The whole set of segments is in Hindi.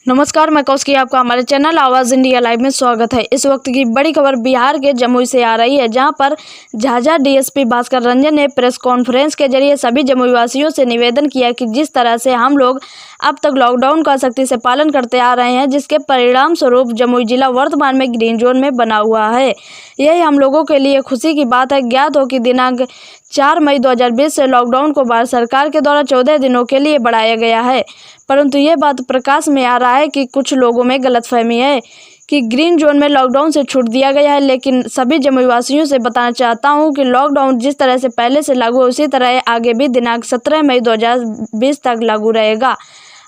नमस्कार, मैं कौशिकी, आपका हमारे चैनल आवाज़ इंडिया लाइव में स्वागत है। इस वक्त की बड़ी खबर बिहार के जमुई से आ रही है, जहां पर झाझा डीएसपी भास्कर रंजन ने प्रेस कॉन्फ्रेंस के जरिए सभी जमुई वासियों से निवेदन किया कि जिस तरह से हम लोग अब तक लॉकडाउन का सख्ती से पालन करते आ रहे हैं, जिसके परिणाम स्वरूप जमुई जिला वर्तमान में ग्रीन जोन में बना हुआ है। यही हम लोगों के लिए खुशी की बात है। ज्ञात हो कि दिनांक 4 मई 2020 से लॉकडाउन को भारत सरकार के द्वारा 14 दिनों के लिए बढ़ाया गया है, परंतु ये बात प्रकाश में आ रहा है कि कुछ लोगों में गलतफहमी है कि ग्रीन जोन में लॉकडाउन से छूट दिया गया है। लेकिन सभी जमुई वासियों से बताना चाहता हूं कि लॉकडाउन जिस तरह से पहले से लागू है, उसी तरह आगे भी दिनांक 17 मई 2020 तक लागू रहेगा।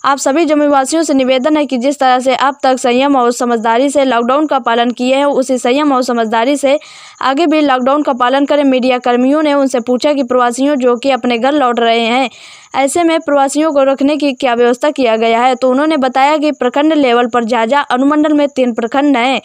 आप सभी जमुई वासियों से निवेदन है कि जिस तरह से अब तक संयम और समझदारी से लॉकडाउन का पालन किए हैं, उसी संयम और समझदारी से आगे भी लॉकडाउन का पालन करें। मीडिया कर्मियों ने उनसे पूछा कि प्रवासियों जो कि अपने घर लौट रहे हैं, ऐसे में प्रवासियों को रखने की क्या व्यवस्था किया गया है, तो उन्होंने बताया कि प्रखंड लेवल पर झाझा अनुमंडल में 3 प्रखंड हैं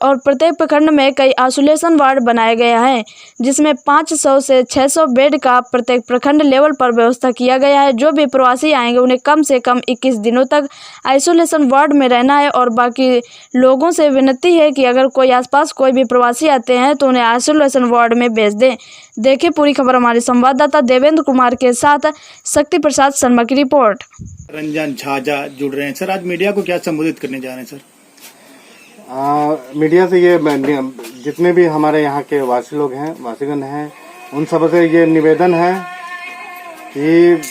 और प्रत्येक प्रखंड में कई आइसोलेशन वार्ड बनाए गए हैं, जिसमें 500 से 600 बेड का प्रत्येक प्रखंड लेवल पर व्यवस्था किया गया है। जो भी प्रवासी आएंगे उन्हें कम से कम 21 दिनों तक आइसोलेशन वार्ड में रहना है और बाकी लोगों से विनती है कि अगर कोई आसपास कोई भी प्रवासी आते हैं तो उन्हें आइसोलेशन वार्ड में भेज दें। देखिए पूरी खबर हमारे संवाददाता देवेंद्र कुमार के साथ शक्ति प्रसाद शर्मा की रिपोर्ट। रंजन झाझा जुड़ रहे हैं सर, आज मीडिया को क्या संबोधित करने जा रहे हैं सर? मीडिया से ये जितने भी हमारे यहाँ के वासी लोग हैं, वासीगण हैं, उन सब से ये निवेदन है कि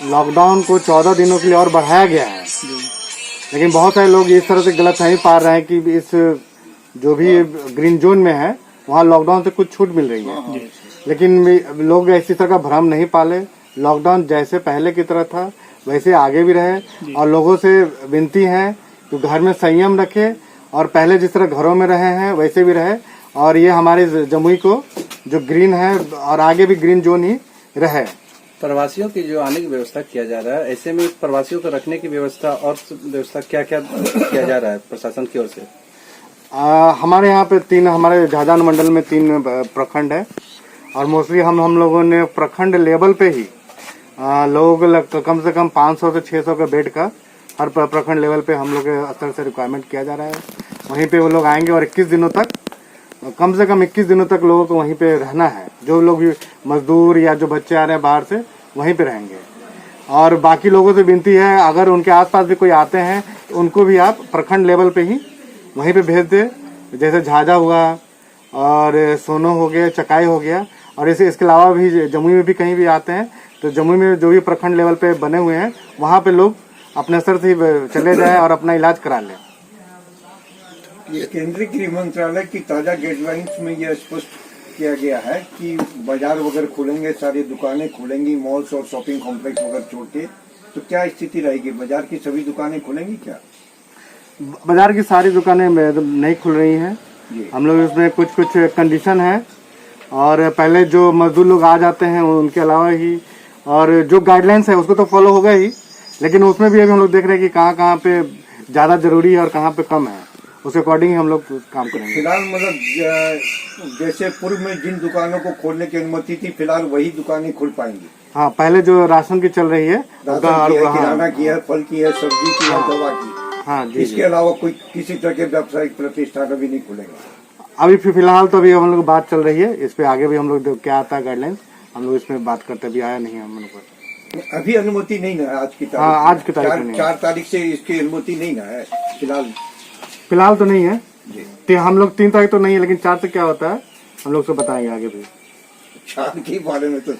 लॉकडाउन को 14 दिनों के लिए और बढ़ाया गया है। लेकिन बहुत सारे लोग इस तरह से गलत नहीं पा रहे हैं कि इस जो भी ग्रीन जोन में है वहाँ लॉकडाउन से कुछ छूट मिल रही है। लेकिन लोग इसी तरह का भ्रम नहीं पाले। लॉकडाउन जैसे पहले की तरह था वैसे आगे भी रहे और लोगों से विनती है कि घर में संयम रखे और पहले जिस तरह घरों में रहे हैं वैसे भी रहे और ये हमारे जमुई को जो ग्रीन है और आगे भी ग्रीन जोन ही रहे। प्रवासियों की जो आने की व्यवस्था किया जा रहा है, ऐसे में प्रवासियों को रखने की व्यवस्था और व्यवस्था क्या क्या किया जा रहा है प्रशासन की ओर से? हमारे यहाँ पे हमारे झाझा मंडल में 3 प्रखंड है और मोस्टली हम लोगों ने प्रखंड लेवल पे ही लोग कम से कम 500 से 600 का बेड का हर प्रखंड लेवल पे हम लोग के स्तर से रिक्वायरमेंट किया जा रहा है। वहीं पे वो लोग आएंगे और 21 दिनों तक, कम से कम 21 दिनों तक लोगों को वहीं पे रहना है। जो लोग मजदूर या जो बच्चे आ रहे हैं बाहर से वहीं पे रहेंगे। और बाकी लोगों से विनती है अगर उनके आसपास भी कोई आते हैं तो उनको भी आप प्रखंड लेवल पे ही वहीं पे भेज दे। जैसे झाझा हुआ और सोनो हो गया, चकाई हो गया और इसके अलावा भी जमुई में भी कहीं भी आते हैं तो जमुई में जो भी प्रखंड लेवल पे बने हुए हैं वहाँ पे लोग अपने स्तर से चले जाए और अपना इलाज करा लें। ये केंद्रीय गृह मंत्रालय की ताजा गाइडलाइंस में यह स्पष्ट किया गया है कि बाजार वगैरह खुलेंगे, सारी दुकानें खुलेंगी, मॉल्स और शॉपिंग कॉम्प्लेक्स वगैरह छोड़ के, तो क्या स्थिति रहेगी? बाजार की सभी दुकानें खुलेंगी क्या? बाजार की सारी दुकानें नहीं खुल रही हैं। हम लोग इसमें कुछ कंडीशन है और पहले जो मजदूर लोग आ जाते हैं उनके अलावा ही और जो गाइडलाइंस है उसको तो फॉलो होगा ही, लेकिन उसमें भी अभी हम लोग देख रहे हैं कि कहाँ पे ज्यादा जरूरी है और कहाँ पे कम है, उसके अकॉर्डिंग हम लोग काम करेंगे। फिलहाल मतलब जैसे पूर्व में जिन दुकानों को खोलने की अनुमति थी, फिलहाल वही दुकानें खुल पाएंगी? हाँ, पहले जो राशन की चल रही है, किराना की है, फल की है, सब्जी की है, दवा की। हाँ जी। इसके अलावा कोई किसी तरह के व्यावसायिक प्रतिष्ठान अभी नहीं खुलेगा? अभी फिलहाल तो अभी हम लोग बात चल रही है इस पे। आगे भी हम लोग क्या आता है गाइडलाइंस हम लोग इसमें बात करते, अभी आया नहीं है हम लोग। अभी अनुमति नहीं ना आज की तारीख? हाँ, आज की तारीख 4 तारीख से इसकी अनुमति नहीं ना है फिलहाल तो नहीं है। हम लोग 3 तारीख तो नहीं है, लेकिन 4 से क्या होता है हम लोग से बताएंगे आगे भी। 4 के बारे में तो